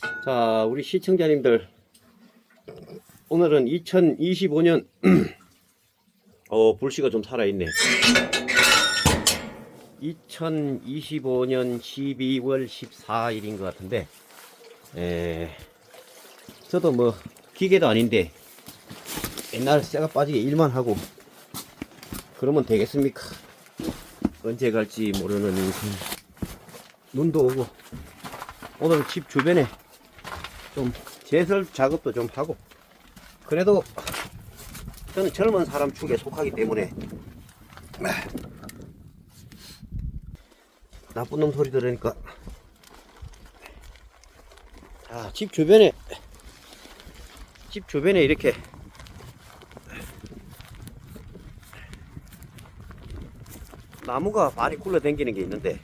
자, 우리 시청자님들, 오늘은 2025년 불씨가 좀 살아있네. 2025년 12월 14일인 것 같은데, 저도 뭐 기계도 아닌데 옛날 쇠가 빠지게 일만 하고 그러면 되겠습니까? 언제 갈지 모르는 인생. 눈도 오고, 오늘 집 주변에 좀 제설 작업도 좀 하고, 그래도 저는 젊은 사람 축에 속하기 때문에 나쁜 놈 소리 들으니까, 자, 집 주변에 이렇게 나무가 많이 굴러 다니는 게 있는데,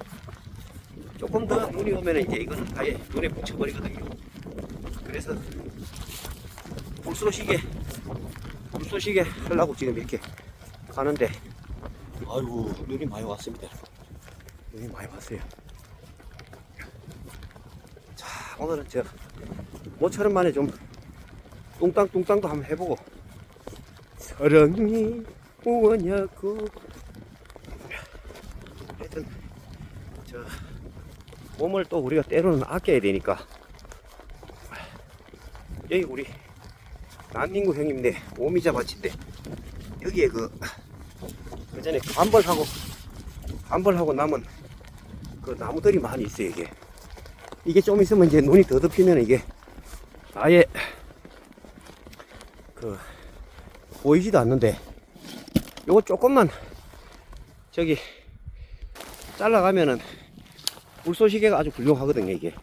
조금 더 눈이 오면 이제 이거는 아예 눈에 붙여버리거든요. 그래서 불쏘시개 하려고 지금 이렇게 가는데, 아이고, 눈이 많이 왔습니다. 눈이 많이 왔어요. 자, 오늘은 저 모처럼 만에 좀 뚱땅도 한번 해보고, 사랑이 뭐냐고. 하여튼 저 몸을 또 우리가 때로는 아껴야 되니까, 여기 우리 난닝구 형님네 오미자 밭인데, 여기에 그 전에 간벌하고 남은 그 나무들이 많이 있어요. 이게 좀 있으면 이제 눈이 더 덮이면 이게 아예 그 보이지도 않는데, 요거 조금만 저기 잘라가면은 불쏘시개가 아주 훌륭하거든요. 이게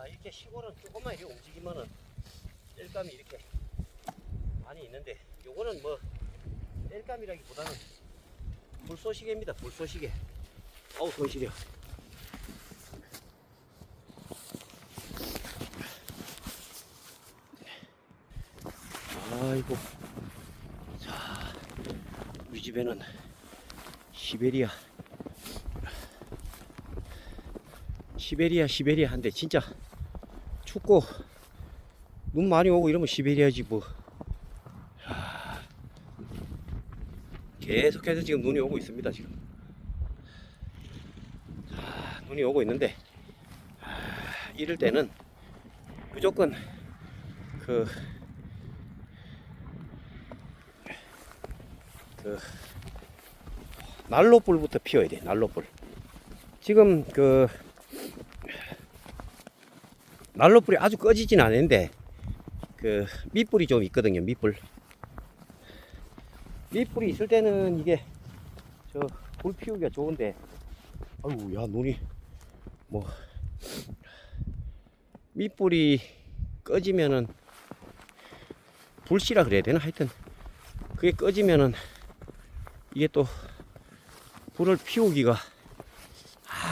이렇게 시골은 조금만 이렇게 움직이면은 땔감이 이렇게 많이 있는데, 요거는 뭐 땔감이라기보다는 불쏘시개입니다. 불쏘시개. 어우, 손 시려. 아이고. 자, 우리 집에는 시베리아 한데, 진짜 춥고 눈 많이 오고 이러면 시베리아지 뭐. 계속해서 지금 눈이 오고 있습니다. 지금 눈이 오고 있는데, 이럴 때는 무조건 그 난로불부터 피워야 돼. 난로불. 지금 그 난로불이 아주 꺼지진 않는데, 그 밑불이 좀 있거든요. 밑불이 있을 때는 이게 저 불 피우기가 좋은데, 아이고, 야, 눈이 뭐 밑불이 꺼지면은, 불씨라 그래야 되나? 하여튼 그게 꺼지면은 이게 또 불을 피우기가,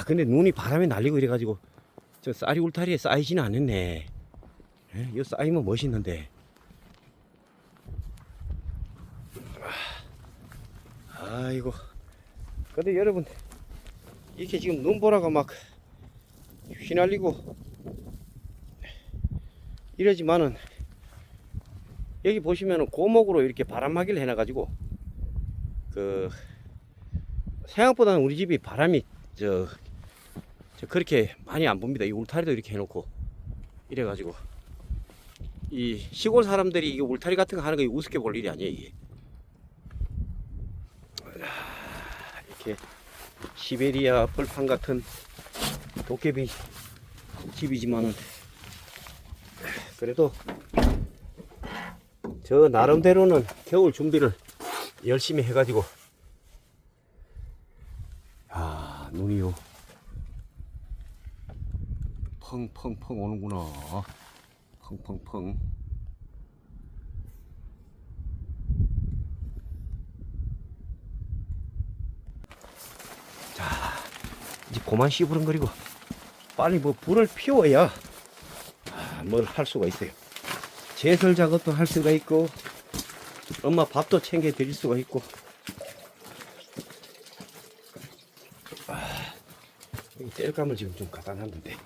근데 눈이 바람에 날리고 이래가지고 저 쌀이 울타리에 쌓이지는 않았네. 이거 쌓이면 멋있는데. 아이고. 근데 여러분, 이렇게 지금 눈보라가 막 휘날리고 이러지만은, 여기 보시면은 고목으로 이렇게 바람막이를 해놔가지고, 그 생각보다는 우리 집이 바람이 저 그렇게 많이 안 붑니다. 이 울타리도 이렇게 해놓고 이래가지고, 이 시골 사람들이 이게 울타리 같은 거 하는 거 우습게 볼 일이 아니에요. 이게 이렇게 시베리아 벌판 같은 도깨비 집이지만은, 그래도 저 나름대로는 겨울 준비를 열심히 해가지고, 눈이요 펑펑펑 오는구나. 펑펑펑. 자, 이제 그만 씨부렁거리고 빨리 뭐 불을 피워야 뭘 할 수가 있어요. 제설 작업도 할 수가 있고, 엄마 밥도 챙겨 드릴 수가 있고. 이 땔감을 지금 좀 갖다 놨는데,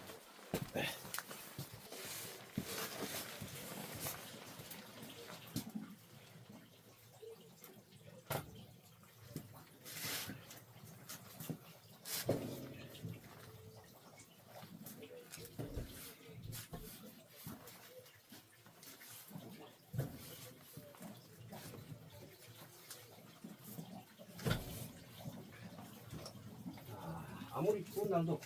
아무리 추운 날도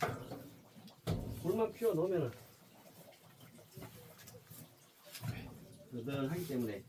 불만 피워 놓으면은 느슨하기 때문에